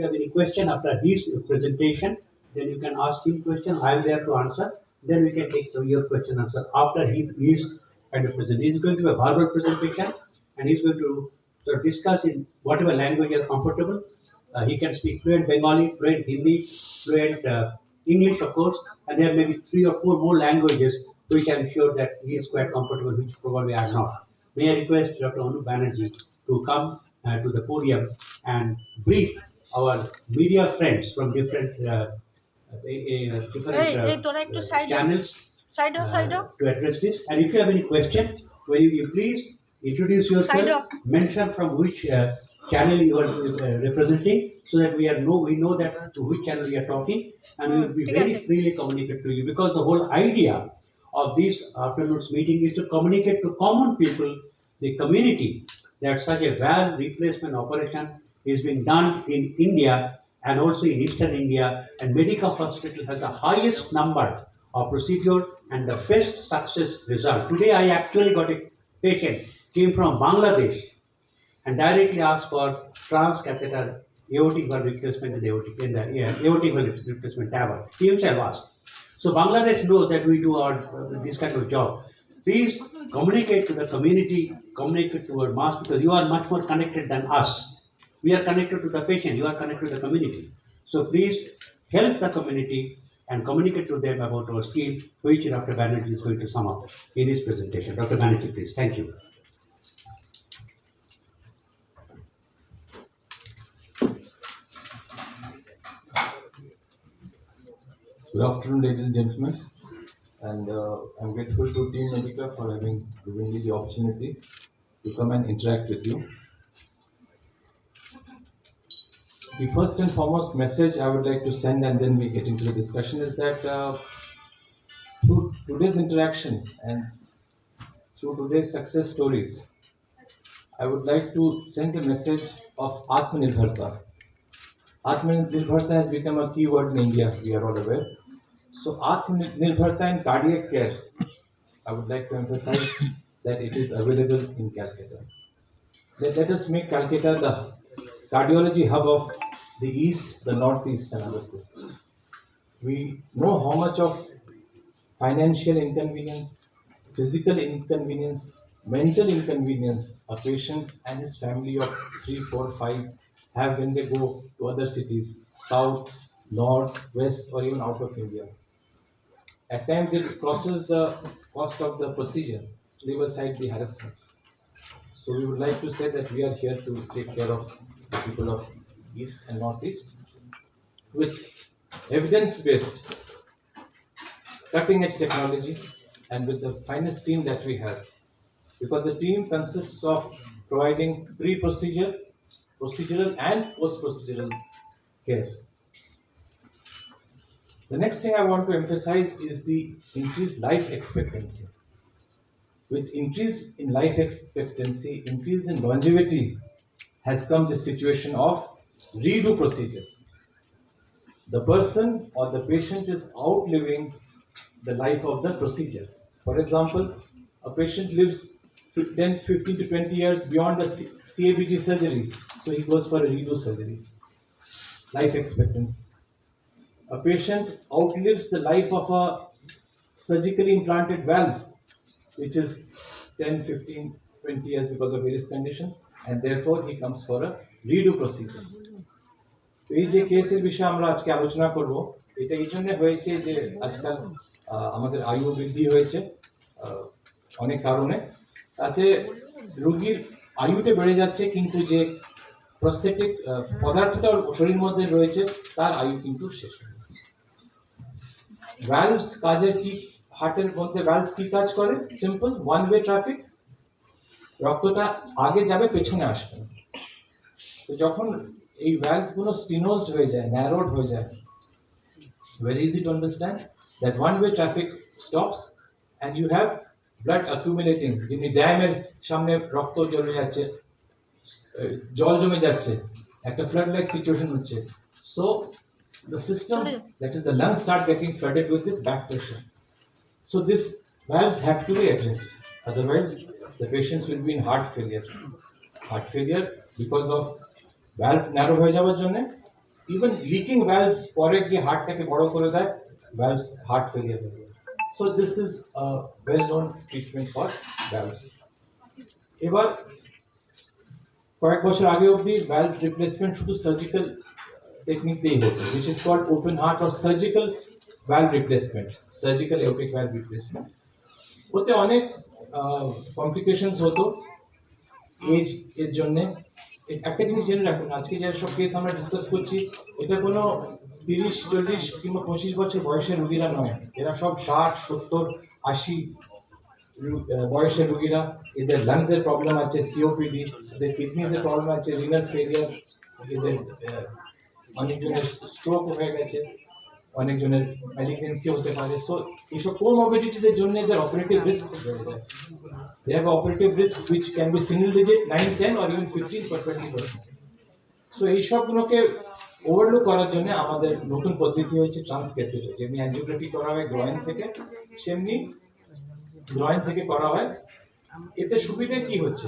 you have any question after his presentation, then you can ask him question. I am there to answer. Then we can take your question answer after his kind of presentation. He's going to be a verbal presentation, and he's going to sort of discuss in whatever language you are comfortable. He can speak fluent Bengali, fluent Hindi, fluent English, of course, and there may be 3 or 4 more languages which I am sure that he is quite comfortable, which probably I am not. May I request Dr. Anu Banerjee to come to the podium and brief our media friends from different channels to address this. And if you have any question, will you please introduce yourself, mention from which channel you are representing, so that we know that to which channel we are talking, and we will be very freely communicate to you, because the whole idea of this afternoon's meeting is to communicate to common people, the community, that such a valve replacement operation is being done in India and also in Eastern India, and Medica Hospital has the highest number of procedure and the best success result. Today I actually got a patient, came from Bangladesh, and directly asked for transcatheter aortic valve replacement in the aortic valve replacement TAVR. He himself asked. So Bangladesh knows that we do this kind of job. Please communicate to the community, communicate to our mass, because you are much more connected than us. We are connected to the patient, you are connected to the community. So please help the community and communicate to them about our scheme, which Dr. Banerjee is going to sum up in his presentation. Dr. Banerjee, please. Thank you. Good afternoon, ladies and gentlemen, and I'm grateful to Team Medica for having given me the opportunity to come and interact with you. The first and foremost message I would like to send, and then we get into the discussion, is that through today's interaction and through today's success stories, I would like to send the message of Atmanirbharta. Atmanirbharta has become a key word in India, we are all aware. So Atmanirbharta in cardiac care, I would like to emphasize that it is available in Kolkata. Let us make Kolkata the cardiology hub of the East, the Northeast, and other places. We know how much of financial inconvenience, physical inconvenience, mental inconvenience a patient and his family of 3, 4, 5 have when they go to other cities, south, north, west, or even out of India. At times it crosses the cost of the procedure, leave aside the harassments. So we would like to say that we are here to take care of the people of East and Northeast with evidence-based, cutting-edge technology, and with the finest team that we have. Because the team consists of providing pre-procedure, procedural and post-procedural care. The next thing I want to emphasize is the increased life expectancy. With increase in life expectancy, increase in longevity, has come the situation of redo procedures. The person or the patient is outliving the life of the procedure. For example, a patient lives 10, 15 to 20 years beyond a CABG surgery, so he goes for a redo surgery. Life expectancy. A patient outlives the life of a surgically implanted valve, which is 10, 15, 20 years because of various conditions, and therefore he comes for a redo procedure. তো এই যে কেসের বিষয়ে আমরা আজকে আলোচনা করব, এটা এই জন্য হয়েছে যে আজকাল আমাদের আয়ু বৃদ্ধি হয়েছে অনেক কারণে, তাতে রোগীর আয়ুটা বেড়ে যাচ্ছে, কিন্তু যে প্রস্থেটিক পদার্থটা শরীরের মধ্যে রয়েছে তার আয়ু কিন্তু শেষ হয়ে যাচ্ছে। ভ্যালভস কাজের কি, হার্টের মধ্যে ভ্যালভস কি কাজ করে? সিম্পল, ওয়ান ওয়ে ট্রাফিক, রক্তটা আগে যাবে পেছনে আসবে। তো যখন এই ভ্যালভগুলো স্টিনোজড হয়ে যায়, ন্যারোড হয়ে যায়, very easy to understand that one way traffic stops and you have blood accumulating, যেমনি ড্যামের সামনে রক্ত জমে যাচ্ছে, জল জমে যাচ্ছে, একটা ফ্লাড লাইক সিচুয়েশন হচ্ছে। So the system, that is the lungs, start getting flooded with this back pressure. So these valves have to be addressed, otherwise the patients will be in heart failure because of valve narrow হয়ে যাওয়ার জন্য even leaking valves পরে গিয়ে হার্টটাকে বড় করে দেয়, valves heart failure হয়ে যায়। So this is a well known treatment for valves. এবার কয়েক বছর আগে অবধি ভ্যালভ রিপ্লেসমেন্ট শুধু সার্জিক্যাল টেকনিক দিয়েই হতো, which is called open heart or surgical valve replacement, surgical aortic valve replacement। ওতে অনেক কমপ্লিকেশনস হতো এজ এর জন্য। একটা জিনিস জেনে রাখুন, আজকে যে সব কেস আমরা ডিসকাস করছি, এটা কোনো 30-40 কিংবা 25 বছর বয়সের রোগীরা নয়, এরা সব 60, 70, 80 বয়সের রোগীরা। এদের লাংসের প্রবলেম আছে, সিওপিডি, এদের কিডনিজের প্রবলেম আছে, রিনাল ফেলিয়ার, এদের অনেকজনের স্ট্রোক হয়ে গেছে, অনেকজনের ম্যালিগনেন্সি হতে পারে। সো এইসব কোমরবিডিটিস এর জন্য এদের অপারেটিভ রিস্ক বেড়ে যায়। They have operative risk which can be single digit, 9, 10 or even 15 or 20%. So এই সবগুলোকে ওভারলুক করার জন্য আমাদের নতুন পদ্ধতি হচ্ছে ট্রান্সক্যাথেটার। যেমনি অ্যাঞ্জিওগ্রাফি করা হয় গ্রয়েন থেকে, সেমনি গ্রয়েন থেকে করা হয়। এতে সুবিধা কি হচ্ছে?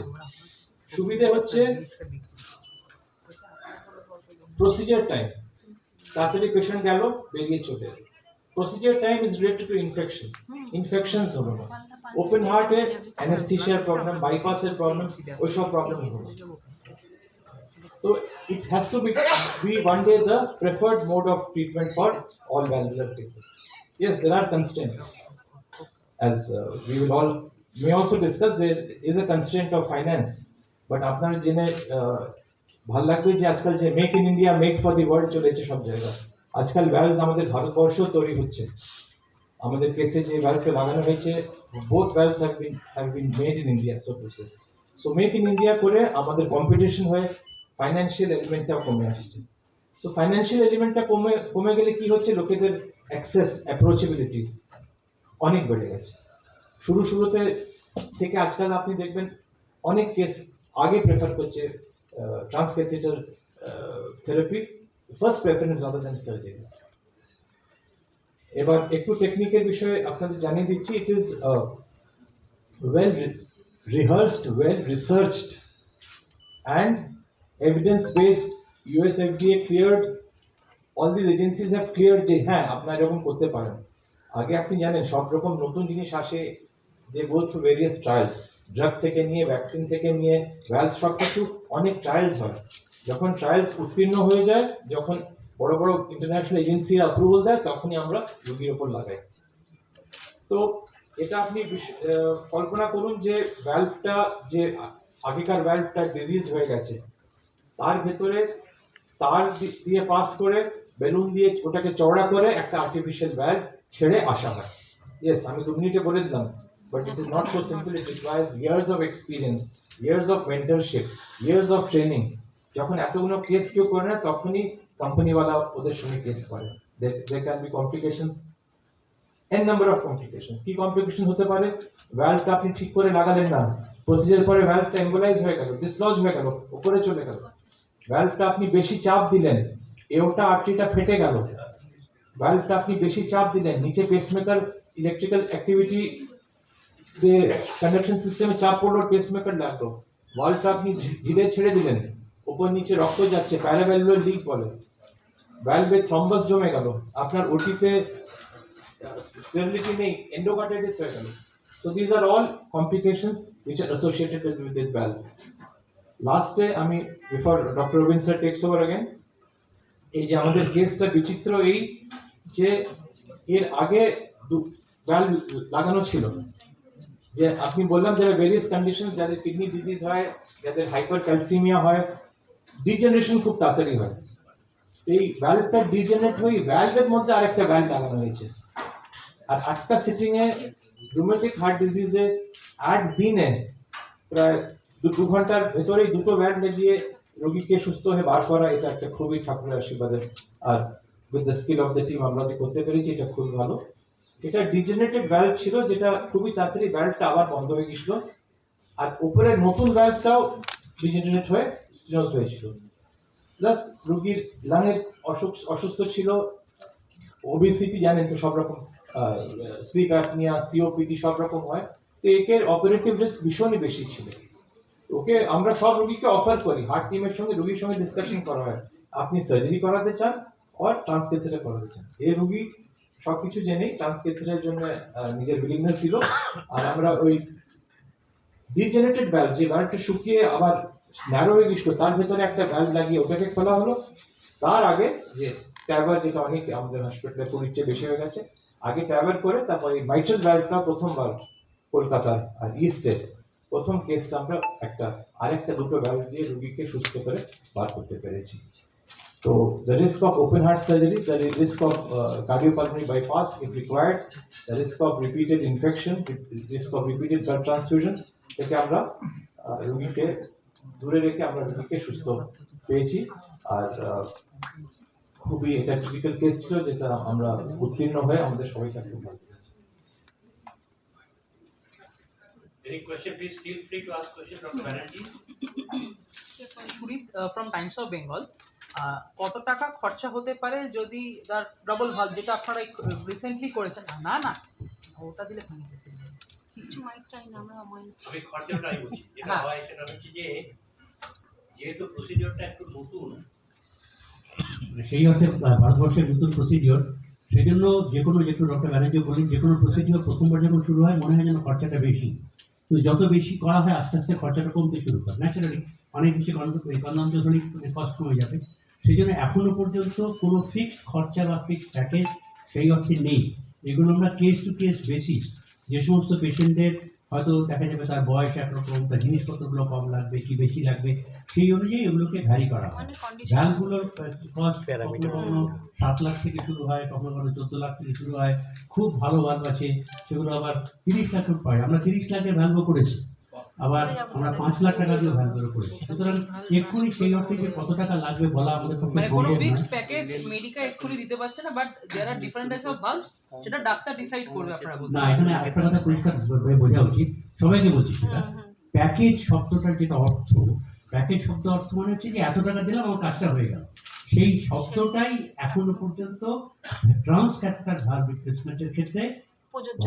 সুবিধা হচ্ছে প্রসিজার টাইম, তাড়াতাড়ি পেশেন্ট গেল, বেরিয়ে চলে এলো। Procedure time is related to infections হলো না। ওপেন হার্টে অ্যানেস্থেসিয়ার প্রবলেম, বাইপাসের প্রবলেম, ওইসব প্রবলেম হলো না। তো it has to be one day the preferred mode of treatment for all valvular cases. Yes, there are constraints, as we will all may also discuss. There is a constraint of finance, but আপনারা জেনে ভালো লাগবে যে আজকাল যে make in India, make for the world চলেছে সব জায়গায়। আজকাল ভ্যালভস আমাদের ভারতবর্ষেও তৈরি হচ্ছে। আমাদের কেসে যে ভ্যালভটা লাগানো হয়েছে, both valves have been made in India, so to say. So make in India করে আমাদের কম্পিটিশন হয়ে ফাইন্যান্সিয়াল এলিমেন্টটাও কমে আসছে। সো ফাইন্যান্সিয়াল এলিমেন্টটা কমে গেলে কি হচ্ছে, লোকেদের অ্যাক্সেস, অ্যাপ্রোচেবিলিটি অনেক বেড়ে গেছে। শুরুতে থেকে আজকাল আপনি দেখবেন অনেক কেস আগে প্রেফার করছে transcatheter therapy, first preference other than surgery. এবার একটু টেকনিকের বিষয়ে আপনাদের জানিয়ে দিচ্ছি। It is well rehearsed, well researched and evidence based, US FDA cleared, all these agencies have cleared যে হ্যাঁ আপনারা এরকম করতে পারেন। আগে আপনি জানেন সব রকম নতুন জিনিস আসে, they go through various trials, drug থেকে নিয়ে, ভ্যাকসিন থেকে নিয়ে, ভ্যালভ, সব কিছু অনেক ট্রায়ালস হয়। যখন ট্রায়ালস উত্তীর্ণ হয়ে যায়, যখন বড় বড় ইন্টারন্যাশনাল এজেন্সি অ্যাপ্রুভাল দেয়, তখনই আমরা রোগীর ওপর লাগাই। তো এটা আপনি কল্পনা করুন যে ভ্যালভটা, যে আগেকার ভ্যালভটা ডিজিজ হয়ে গেছে, তার ভেতরে তার দিয়ে পাস করে, বেলুন দিয়ে ওটাকে চওড়া করে একটা আর্টিফিশিয়াল ভ্যালভ ছেড়ে আসা হয়। ইয়েস, আমি 2 মিনিটে বলে দিলাম, but it is not so simple. It requires years of experience, years of mentorship, years of training. যখন এতগুলো কেস কেউ করে না, তখনই কোম্পানিওয়ালা ওদের সঙ্গে কেস করে। there can be complications, n number of complications। কি কমপ্লিকেশন হতে পারে? ভ্যালভটা আপনি ঠিক করে লাগালেন না, প্রসিজার পরে ভ্যালভটা এম্বোলাইজ হয়ে গেল, ডিসলজ হয়ে গেল, উপরে চলে গেল। ভ্যালভটা আপনি বেশি চাপ দিলেন, এওটা আর্টারিটা ফেটে গেল। ভ্যালভটা আপনি বেশি চাপ দিলেন, নিচে পেসমেকার, ইলেকট্রিক্যাল অ্যাক্টিভিটি কন্ডাকশন সিস্টেমে চাপ পড়লো, পেসমেকার লাগলো। ভ্যালভটা আপনি ঢিলে ছেড়ে দিলেন, উপর নিচে রক্ত যাচ্ছে, প্যারাভ্যালভুলার লিক বলে। ভ্যালভে থ্রম্বাস জমে গেল, আপনার ওটিতে sterility নেই, endocarditis হয়ে গেল। So these are all complications which are associated with this valve. Last day আমি, before Dr. Robin sir takes over again, এই যে আমাদের কেসটা বিচিত্র এই যে এর আগে ভ্যালভ লাগানো ছিল, যে আপনি বললাম যারা ভেরিয়াস কন্ডিশনস, যাদের কিডনি ডিজিজ হয়, যাদের হাইপার ক্যালসিমিয়া হয়, ডিজেনারেশন খুব তাড়াতাড়ি হয়। এই ভ্যালভটা ডিজেনারেট হয়ে ভ্যালভের মধ্যে আরেকটা ভ্যালভ লাগানো হয়েছে। আর 8টা সিটিং এ রুমেটিক হার্ট ডিজিজে দিনে প্রায় 2 ঘন্টার ভেতরেই 2টো ভ্যালভ লাগিয়ে রোগীকে সুস্থ হয়ে বার করা, এটা একটা খুবই ঠাকুরের আশীর্বাদে, আর with the skill of the team আমরা যে করতে পেরেছি, এটা খুবই ভালো। এটা ডিজেনারেটেড ভ্যালভ ছিল, যেটা খুবই তাড়াতাড়ি ভ্যালভটা আবার বন্ধ হয়ে গেছিল, আর উপরের নতুন ভ্যালভটাও ডিজেনারেট হয়ে স্টেনোজ হয়েছিল। প্লাস রোগীর লাঙের অসুস্থ ছিল, ওবেসিটি জানেন তো, সব রকম স্লিপ অ্যাপনিয়া, সিওপিডি সব রকম হয়। তো একের অপারেটিভ রিস্ক ভীষণই বেশি ছিল। ওকে আমরা সব রোগীকে অফার করি, হার্ট টিমের সঙ্গে রোগীর সঙ্গে ডিসকাশন করা হয়, আপনি সার্জারি করাতে চান আর ট্রান্সক্যাথেটার করাতে চান। এই রোগী সবকিছু জেনেই ট্রান্সক্যাথেটারের জন্য নিজের উইলিংনেস দিল, আর আমরা ওই ডিজেনারেটেড ভ্যালভ, যে ভ্যালভটা শুকিয়ে আবার ন্যারো হয়ে গেছিল, তার ভেতরে একটা ভ্যালভ লাগিয়ে ওটাকে খোলা হলো। তার আগে যে ট্যাবার, যেটা অনেক আমাদের হসপিটালে পরিচে বেশি হয়ে গেছে, আগে ট্যাবার করে তারপরে মাইট্রাল ভ্যালভটা প্রথমবার কলকাতার আর ইস্টের প্রথম কেসটা আমরা আরেকটা দুটো ভ্যালভ দিয়ে রোগীকে সুস্থ করে বার করতে পেরেছি। তো the risk of open heart surgery, the risk of cardiopulmonary bypass if required, the risk of repeated infection, risk of repeated blood transfusion থেকে আমরা রোগীকে দূরে রেখে আমরা রোগীকে সুস্থ পেয়েছি। আর খুবই এটা ক্রিটিক্যাল কেস ছিল, যেটা আমরা উত্তীর্ণ হয়ে আমাদের সবাইকে খুব ভালো লেগেছে। Any question, please feel free to ask question, Dr. Banerjee. সুরিত from Times of Bengal, কত টাকা খরচা হতে পারে যদি তার ডাবল ভালভ, যেটা আপনারা রিসেন্টলি করেছেন? না না, ওটা দিলে কিছু মাইক চাই না, আমরা মাইক আমি খরচাটাই বলছি, যেটা হয় সেটা হচ্ছে যে যেহেতু প্রসিডিওরটা একটু নতুন, সেই অর্থে ভারতবর্ষের নতুন প্রসিডিওর, সেই জন্য যে কোনো ডক্টর ব্যানার্জি বলেন যে কোনো প্রসিডিওর প্রথমবার যখন শুরু হয় মনে হয় যেন খরচাটা বেশি, তো যত বেশি করা হয় আস্তে আস্তে খরচাটা কমতে শুরু করে, ন্যাচারালি অনেক বেশি কনজামশনিক কষ্ট হয়ে যাবে। সেই জন্য এখনো পর্যন্ত কোনো ফিক্সড খরচা বা ফিক্সড প্যাকেজ সেই অর্থে নেই। এগুলো আমরা কেস টু কেস বেসিস, যে সমস্ত পেশেন্টদের হয়তো দেখা যাবে তার বয়স একরকম, তার জিনিসপত্রগুলো কম লাগবে কি বেশি লাগবে, সেই অনুযায়ী এগুলোকে ভ্যারি করা হয়। ভ্যালগুলোর কস্ট কখনো 7 লাখ থেকে শুরু হয়, কখনো 14 লাখ থেকে শুরু হয়। খুব ভালো ভ্যালভ আছে, সেগুলো আবার 30 লাখ পায়। আমরা 30 লাখের ভ্যালভও করেছি, আবার আমরা 5 লাখ টাকা দিয়ে ভ্যালভও করেছি। সুতরাং এক্ষুনি সেই অর্থে যে কত টাকা লাগবে বলা আমাদের পক্ষে মানে কোনো সম্ভব ফিক্সড নয়। প্যাকেজ মেডিকা এক্ষুনি দিতে পারছে না, but there are different types of valve, সেটা ডাক্তার ডিসাইড করবে। আপনারা বলতে না, এখানে একটা কথা পরিষ্কার বোঝা উচিত, সবাইকে বলছি সেটা, প্যাকেজ শব্দটার যেটা অর্থ, প্যাকেজ শব্দ অর্থ মানে হচ্ছে যে এত টাকা দিলাম আমার কাজটা হয়ে গেল, সেই শব্দটাই এখনো পর্যন্ত ট্রান্সক্যাথেটার ভালভ রিপ্লেসমেন্টের ক্ষেত্রে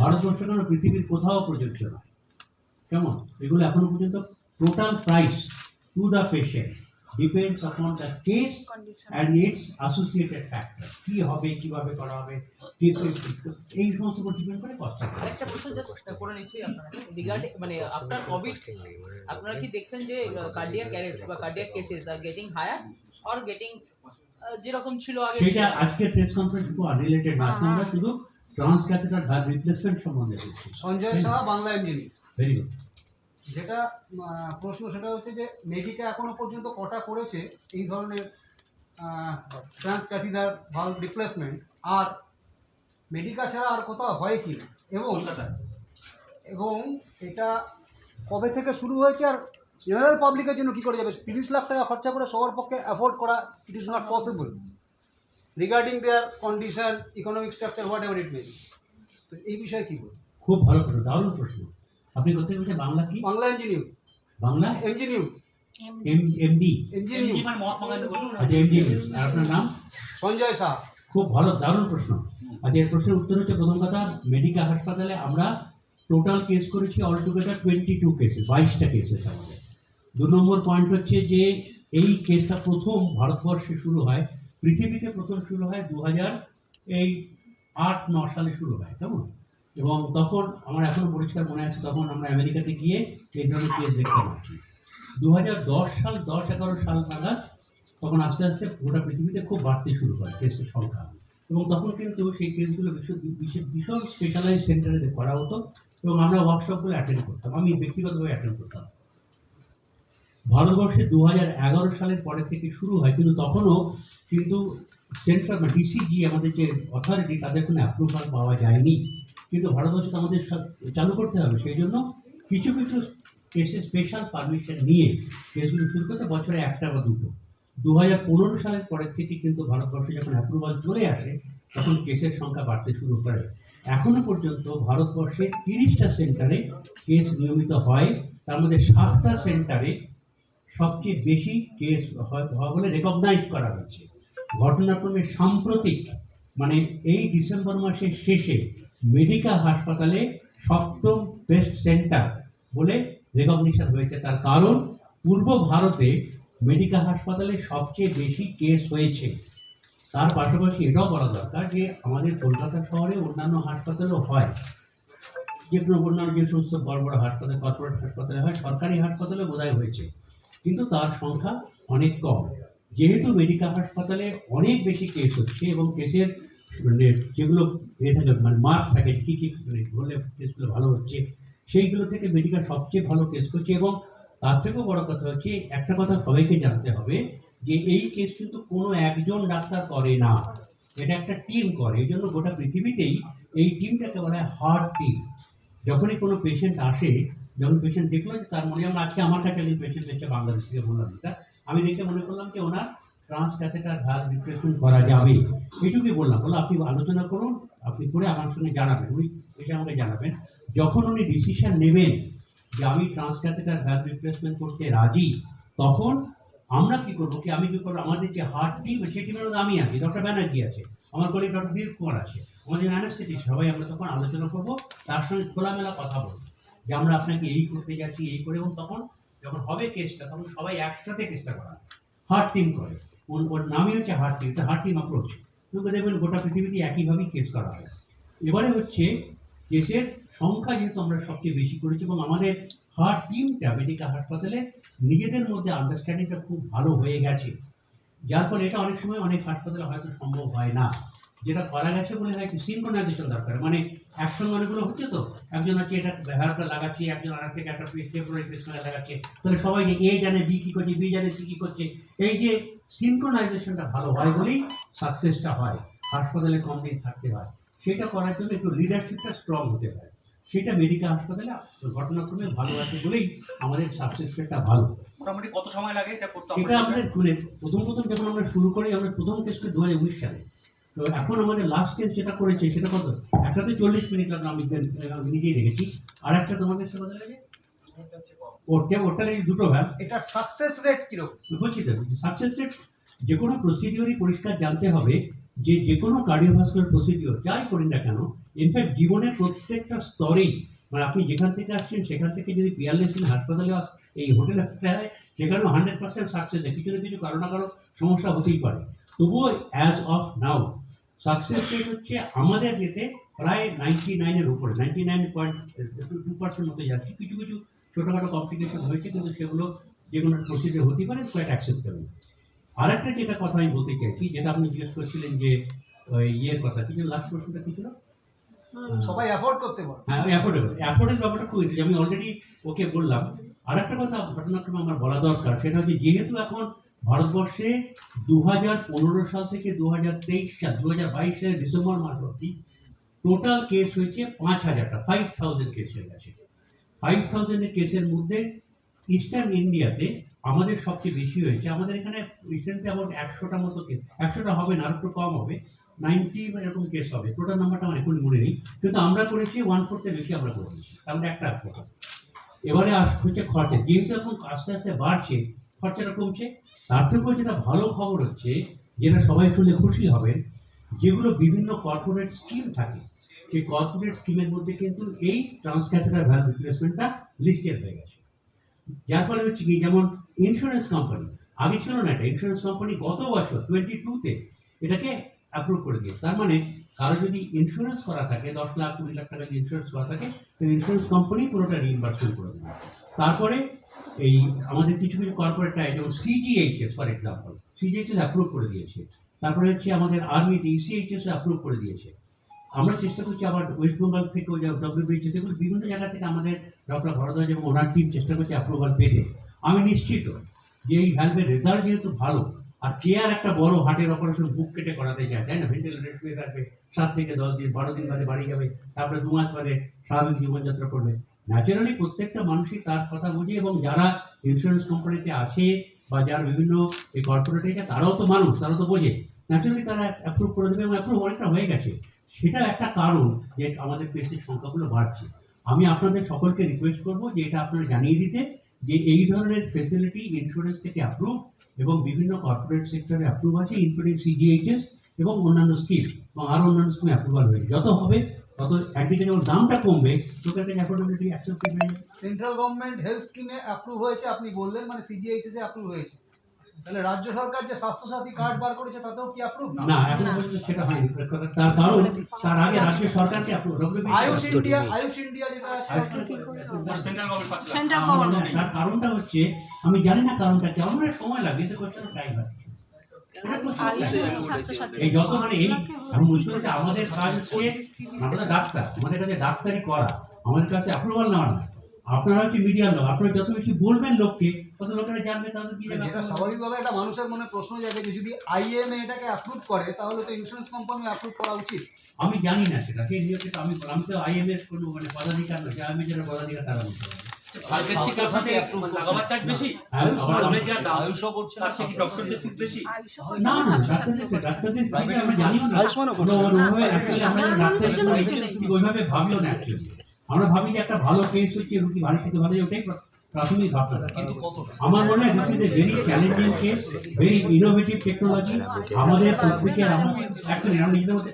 ভারতবর্ষ কেন পৃথিবীর কোথাও প্রযোজ্য নয়। কেমন, এগুলো এখনো পর্যন্ত total price to the patient depends on the case and it's associated factor, কি হবে, কিভাবে করা হবে, এই সমস্ত উপর ডিপেন্ড করে কষ্ট। আরেকটা প্রশ্ন জাস্ট করে নিচ্ছি আপনারা, রিগার্ডিং মানে আফটার কোভিড আপনারা কি দেখছেন যে কার্ডিয়াক অ্যারেস্ট বা cardiac cases are getting higher or getting যেরকম ছিল আগে? সেটা আজকে প্রেস কনফারেন্স খুব আনরিলেটেড না, আমরা শুধু ট্রান্সক্যাথেটার ভালভ রিপ্লেসমেন্ট সম্বন্ধে বলছি। Sanjay Shah, Bangla engineer. Very good. যেটা প্রশ্ন সেটা হচ্ছে যে মেডিকা এখনো পর্যন্ত কটা করেছে এই ধরনের ট্রান্সক্যাথেটার ভালভ রিপ্লেসমেন্ট, আর মেডিকা ছাড়া আর কোথাও হয় কি না, এবং এটা কবে থেকে শুরু হয়েছে, আর জেনারেল পাবলিকের জন্য কী করে যাবে? 30 লাখ টাকা খরচা করে সবার পক্ষে অ্যাফোর্ড করা it is not possible regarding their condition, economic structure, what ever it may be. তো এই বিষয়ে কী বলবো? খুব ভালো প্রশ্ন, দারুণ প্রশ্ন। আপনি করতে বলছেন বাংলা কি? Bangla engineers. Bangla engineers, MD. Engineers. আচ্ছা, এমডি। আর আপনার নাম? সঞ্জয় শাহ। খুব ভালো, দারুণ প্রশ্ন। আচ্ছা, এর প্রশ্নের উত্তর হচ্ছে, প্রথম কথা, মেডিকা হাসপাতালে আমরা টোটাল কেস করেছি অল টুগেদার 22 কেসেস, 22টা কেসেস আমাদের। 2 নম্বর পয়েন্ট হচ্ছে যে এই কেসটা প্রথম ভারতবর্ষে শুরু হয়, পৃথিবীতে প্রথম শুরু হয় 2008-9 সালে শুরু হয়, কেমন? এবং তখন আমার এখনো পরিষ্কার মনে আছে, তখন আমরা আমেরিকাতে গিয়ে এই ধরনের কেস দেখতাম আর কি। 2010-11 সাল নাগাদ তখন আস্তে আস্তে গোটা পৃথিবীতে খুব বাড়তে শুরু করে কেসের সংখ্যা, এবং তখন কিন্তু সেই কেসগুলো ভীষণ স্পেশালাইজ সেন্টারে করা হতো, এবং আমরা ওয়ার্কশপগুলো অ্যাটেন্ড করতাম, আমি ব্যক্তিগতভাবে অ্যাটেন্ড করতাম। ভারতবর্ষে 2011 সালের পরে থেকে শুরু হয়, কিন্তু তখনও কিন্তু সেন্ট্রাল বা ডিসিজি আমাদের যে অথরিটি, তাদের কোনো অ্যাপ্রুভাল পাওয়া যায়নি। কিন্তু ভারতবর্ষে তো আমাদের সব চালু করতে হবে, সেই জন্য কিছু কিছু কেসে স্পেশাল পারমিশন নিয়ে কেসগুলো শুরু করতে বছরে একটা বা দুটো। 2015 সালের পরের থেকে কিন্তু ভারতবর্ষে যখন অ্যাপ্রুভাল চলে আসে, তখন কেসের সংখ্যা বাড়তে শুরু করে। এখনো পর্যন্ত ভারতবর্ষে 30টা সেন্টারে কেস নিয়মিত হয়, তার মধ্যে 7টা সেন্টারে সবচেয়ে বেশি কেস হওয়া বলে রেকগনাইজ করা হয়েছে। ঘটনাক্রমে সাম্প্রতিক মানে এই ডিসেম্বর মাসের শেষে মেডিকা হাসপাতালে 7ম বেস্ট সেন্টার বলে রেকগনিশন হয়েছে। তার কারণ পূর্ব ভারতে মেডিকা হাসপাতালে সবচেয়ে বেশি কেস হয়েছে। তার পাশাপাশি এটাও বলা দরকার যে আমাদের কলকাতা শহরে অন্যান্য হাসপাতালেও হয়, যেগুলো অন্যান্য যে সমস্ত বড় বড় হাসপাতাল, কর্পোরেট হাসপাতালে হয়, সরকারি হাসপাতালে বোধহয় হয়েছে, কিন্তু তার সংখ্যা অনেক কম। যেহেতু মেডিকা হাসপাতালে অনেক বেশি কেস হচ্ছে এবং কেসের মানে যেগুলো থাকে মানে মার্ক থাকে কী কী হলে কেসগুলো ভালো হচ্ছে, সেইগুলো থেকে মেডিকা সবচেয়ে ভালো কেস করছে। এবং তার থেকেও বড় কথা হচ্ছে, একটা কথা সবাইকে জানতে হবে যে এই কেস কিন্তু কোনো একজন ডাক্তার করে না, এটা একটা টিম করে। এই জন্য গোটা পৃথিবীতেই এই টিমটাকে বলা হয় হার্ট টিম। যখনই কোনো পেশেন্ট আসে, যখন পেশেন্ট দেখলো যে তার মনে, যেমন আজকে আমার কাছে একজন পেশেন্ট এসেছে বাংলাদেশ থেকে, বললাম এটা আমি দেখে মনে করলাম যে ওনার ট্রান্সক্যাথেটার ভালভ রিপ্লেসমেন্ট করা যাবে, এটুকুই বললাম। বললো আপনি আলোচনা করুন, আপনি করে আমার সঙ্গে জানাবেন। উনি এসে আমাকে জানাবেন। যখন উনি ডিসিশন নেবেন যে আমি ট্রান্সক্যাথেটার ভালভ রিপ্লেসমেন্ট করতে রাজি, তখন আমরা কি করবো, আমি কি করবো, আমাদের যে হার্ট টিম সেই টিমের মধ্যে আমি আছি, ডক্টর ব্যানার্জি আছে, আমার কলিগ ডক্টর বীর কুমার আছে, আমাদের অ্যানেস্থেটিস্ট, সবাই আমরা তখন আলোচনা করবো, তার সঙ্গে খোলামেলা কথা বলবো যে আমরা আপনাকে এই করতে যাচ্ছি, এই করে। এবং তখন যখন হবে কেসটা, তখন সবাই একসাথে কেসটা করা হার্ট টিম করে। ওর নামই হচ্ছে heart team, heart team approach. কিন্তু দেখবেন গোটা পৃথিবীতে একইভাবেই কেস করা হয়। এবারে হচ্ছে কেসের সংখ্যা যেহেতু আমরা সবচেয়ে বেশি করেছি, এবং আমাদের হার্ট টিমটা মেডিকা হাসপাতালে নিজেদের মধ্যে আন্ডারস্ট্যান্ডিংটা খুব ভালো হয়ে গেছে, যার ফলে এটা অনেক সময় অনেক হাসপাতালে হয়তো সম্ভব হয় না। যেটা করা গেছে বলে হয়তো সিনক্রোনাইজেশন দরকার, মানে একসঙ্গে অনেকগুলো হচ্ছে, তো একজন হচ্ছে এটা ভ্যালভটা লাগাচ্ছে, একজন আর থেকে একটা টেম্পোরারি পেসমেকার লাগাচ্ছে, তাহলে সবাই যে এ জানে বি কী করছে, বি জানে সি কী করছে, এই যে সিনক্রোনাইজেশনটা ভালো হয় বলেই সাকসেসটা হয়, হাসপাতালে কম দিন থাকতে হয়। সেটা করার জন্য একটু লিডারশিপটা স্ট্রং হতে হয়। সেটা মেডিকেল হাসপাতালে ঘটনাক্রমে ভালো আছে বলেই আমাদের সাকসেস রেটটা ভালো। মোটামুটি কত সময় লাগে এটা করতে? এটা আমাদের মানে প্রথম যখন আমরা শুরু করি, আমরা প্রথম কেসটা 2019 সালে। তো এখন আমাদের লাস্ট কেস যেটা করেছে সেটা কত, একটাতে 40 মিনিট লাগলো, আমি নিজেই দেখেছি। আর একটা তোমাদের সাথে বদলে গেছে ওটা দুটো ভ্যান। এটা সাকসেস রেট কিরকম বলছি তো, সাকসেস রেট যে কোনো প্রসিডিওরই পরিষ্কার জানতে হবে যে যে কোনো কার্ডিওভাস্কুলার প্রসিডিওর যাই করি না কেন, ইনফ্যাক্ট জীবনের প্রত্যেকটা স্তরেই, মানে আপনি যেখান থেকে আসছেন সেখান থেকে যদি পিয়ারলেস হাসপাতালে এই হোটেলে আসতে হয়, সেখানেও 100% সাকসেস হয়। কিছু না কিছু কারো না কারো সমস্যা হতেই পারে। তবুও as of now success rate হচ্ছে আমাদের যেতে প্রায় 99-এর উপরে, 99.2% মতো যাচ্ছে। কিছু কিছু ছোটোখাটো কমপ্লিকেশন হয়েছে, কিন্তু সেগুলো যে কোনো প্রসিডিওর হতে পারে, কোয়াইট অ্যাকসেপ্টেবল। আর একটা যেটা কথা আমি বলতে চাইছি, যেটা আপনি জিজ্ঞেস করছিলেন যে ইয়ের কথা, কিছু লাস্ট প্রশ্নটা কি ছিল? সবাই অ্যাফোর্ড করতে পারে। হ্যাঁ, অ্যাফোর্ডের ব্যাপারটা খুব, আমি অলরেডি ওকে বললাম। আর একটা কথা ঘটনাক্রমে আমার বলা দরকার, সেটা হচ্ছে যেহেতু এখন ভারতবর্ষে 2015 সাল থেকে 2023 সাল 2022 সালের ডিসেম্বর মাস অবধি টোটাল কেস হয়েছে 5000টা, 5000 কেস হয়ে গেছে। 5000 কেসের মধ্যে ইস্টার্ন ইন্ডিয়াতে আমাদের সবচেয়ে বেশি হয়েছে। আমাদের এখানে রিসেন্টলি আবার 100টা মতো কেস, 100টা হবে না, আর একটু কম হবে, 90 এরকম কেস হবে। টোটাল নাম্বারটা আমার এখন মনে নেই, কিন্তু আমরা করেছি 1/4 বেশি আমরা করেছি, তাহলে একটা কথা। এবারে হচ্ছে খরচা, যেহেতু এখন আস্তে আস্তে বাড়ছে, খরচাটা কমছে। তার থেকেও যেটা ভালো খবর হচ্ছে, যেটা সবাই শুনলে খুশি হবেন, যেগুলো বিভিন্ন কর্পোরেট স্কিম থাকে, সেই কর্পোরেট স্কিমের মধ্যে কিন্তু এই ট্রান্সক্যাথেটার ভ্যালভ রিপ্লেসমেন্টটা লিস্টেড হয়ে গেছে। যার ফলে হচ্ছে কি, যেমন ইন্স্যুরেন্স কোম্পানি আগে ছিল না, এটা ইন্স্যুরেন্স কোম্পানি গত বছর 22-তে এটাকে অ্যাপ্রুভ করে দিয়েছে। তার মানে কারো যদি ইন্স্যুরেন্স করা থাকে, 10 লাখ 20 লাখ টাকা যদি ইন্স্যুরেন্স করা থাকে, তো ইন্স্যুরেন্স কোম্পানি পুরোটা রিইম্বার্সমেন্ট করে দেবে। তারপরে এই আমাদের কিছু কিছু কর্পোরেট যেমন CGHS for example, CGHS approve করে দিয়েছে। তারপরে হচ্ছে আমাদের আর্মিতে ইসিএইচএস অ্যাপ্রুভ করে দিয়েছে। আমরা চেষ্টা করছি আবার ওয়েস্ট বেঙ্গল থেকেও, যা ডব্লিউবিএইচএস, এগুলো বিভিন্ন জায়গা থেকে আমাদের ডক্টর ভরদ্বাজ এবং ওনার টিম চেষ্টা করছে অ্যাপ্রুভাল পেতে। আমি নিশ্চিত যে এই ভ্যালভের রেজাল্ট যেহেতু ভালো, আর কে আর একটা বড় হার্টের অপারেশন বুক কেটে করাতে চায়, তাই না? ভেন্টিলেটর শুয়ে থাকবে 7 থেকে 10 দিন, 12 দিন বাদে বাড়ি যাবে, তারপরে 2 মাস বাদে স্বাভাবিক জীবনযাত্রা করবে। ন্যাচারালি প্রত্যেকটা মানুষই তার কথা বোঝে, এবং যারা ইন্স্যুরেন্স কোম্পানিতে আছে বা যারা বিভিন্ন এই কর্পোরেটে আছে, তারাও তো মানুষ, তারা তো বোঝে, ন্যাচারালি তারা অ্যাপ্রুভ করে দেবে, এবং অ্যাপ্রুভ অনেকটা হয়ে গেছে। সেটা একটা কারণ যে আমাদের পেশেন্ট সংখ্যাগুলো বাড়ছে। আমি আপনাদের সকলকে রিকোয়েস্ট করব যে এটা আপনারা জানিয়ে দিতে, যে এই ধরনের ফেসিলিটি ইন্স্যুরেন্স থেকে অ্যাপ্রুভ এবং বিভিন্ন কর্পোরেট সেক্টরে অ্যাপ্রুভ আছে, ইনক্লুডিং সিজিএইচএস এবং অন্যান্য স্কিম, এবং আরও অন্যান্য স্কিমে অ্যাপ্রুভাল হয়েছে। যত হবে তত একদিকে যেমন দামটা কমবে, লোকের কাছে অ্যাফোর্ডেবিলিটি অ্যাকসেপ্টেড হয়ে যাবে। সেন্ট্রাল গভর্নমেন্ট হেলথ স্কিমে অ্যাপ্রুভ হয়েছে আপনি বললেন, মানে সিজিএইচএস এ অ্যাপ্রুভ হয়েছে, তাহলে রাজ্য সরকার যে স্বাস্থ্যসাথী কার্ড বার করেছে তাতেও কি অ্যাপ্রুভ? না, এখন পর্যন্ত সেটা হয়নি। তার কারণ তার আগে রাজ্য সরকারকে আয়ুষ ইন্ডিয়া যেটা আছে সেন্ট্রাল গভর্নমেন্ট পাচ্ছে সেন্ট্রাল গভর্নমেন্ট তার কারণটা হচ্ছে আমি জানি না কারণটা কি, আমার সময় লাগে যে কোশ্চেন টাইম লাগে। এই যত মানে এই এখন মুশকিল হচ্ছে আমাদের কাজ হচ্ছে আমরা ডাক্তার, আমাদের কাছে ডাক্তারি করা, আমাদের কাছে অ্যাপ্রুভাল নেওয়া না। আপনারা হচ্ছে মিডিয়ার লোক, আপনারা যত বেশি বলবেন লোককে তত লোকেরা জানবে, তাহলে কি জানবে। যেটা স্বাভাবিকভাবে একটা মানুষের মনে প্রশ্ন জাগে যে যদি আইএমএ এটাকে অ্যাপ্রুভ করে তাহলে তো ইন্স্যুরেন্স কোম্পানি অ্যাপ্রুভ করা উচিত। আমি জানি না সেটা, সেই নিয়মে তো আমি তো আইএমএস কোনো মানে পদাধিকার নয়, আইএমএ যারা পদাধিকার তারা বলতে পারবে। প্রাইভেট চিকিৎসাতে লাগাবার চার্জ বেশি, আমরা যা আয়ুষও করছে তার থেকে ডক্টরদের ফিস বেশি। না না, ডাক্তারদের আমরা জানিও না, ওইভাবে ভাবিও না। আমরা ভাবি যে একটা ভালো কেস হচ্ছে, রুগী বাড়ি থেকে ভালো, ওটাই প্রাথমিক ভাবনা। কিন্তু আমার মনে হয় this is a very challenging case, very innovative technology. আমাদের প্রত্যেকের আমরা নিজেদের মধ্যে